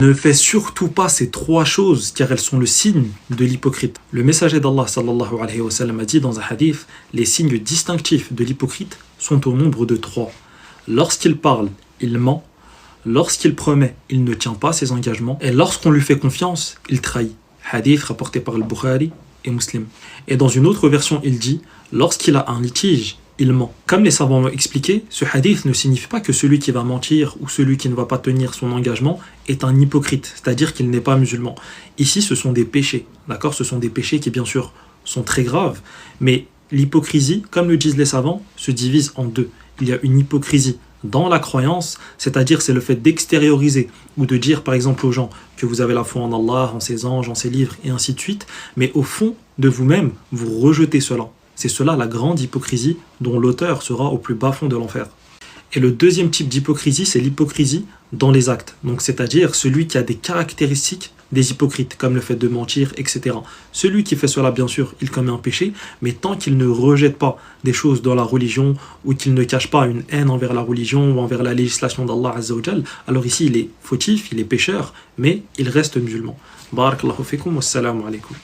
Ne fais surtout pas ces trois choses car elles sont le signe de l'hypocrite. Le messager d'Allah sallallahu alayhi wa sallam a dit dans un hadith, les signes distinctifs de l'hypocrite sont au nombre de trois. Lorsqu'il parle, il ment. Lorsqu'il promet, il ne tient pas ses engagements. Et lorsqu'on lui fait confiance, il trahit. Hadith rapporté par le Bukhari et Muslim. Et dans une autre version, il dit, lorsqu'il a un litige, il ment. Comme les savants l'ont expliqué, ce hadith ne signifie pas que celui qui va mentir ou celui qui ne va pas tenir son engagement est un hypocrite, c'est-à-dire qu'il n'est pas musulman. Ici, ce sont des péchés, d'accord ? Ce sont des péchés qui, bien sûr, sont très graves, mais l'hypocrisie, comme le disent les savants, se divise en deux. Il y a une hypocrisie dans la croyance, c'est-à-dire c'est le fait d'extérioriser ou de dire par exemple aux gens que vous avez la foi en Allah, en ses anges, en ses livres et ainsi de suite, mais au fond de vous-même, vous rejetez cela. C'est cela la grande hypocrisie dont l'auteur sera au plus bas fond de l'enfer. Et le deuxième type d'hypocrisie, c'est l'hypocrisie dans les actes. Donc c'est-à-dire celui qui a des caractéristiques des hypocrites, comme le fait de mentir, etc. Celui qui fait cela, bien sûr, il commet un péché, mais tant qu'il ne rejette pas des choses dans la religion ou qu'il ne cache pas une haine envers la religion ou envers la législation d'Allah Azza wa Jal, alors ici il est fautif, il est pécheur, mais il reste musulman. Barakallahu fikum, wassalamu alaikum.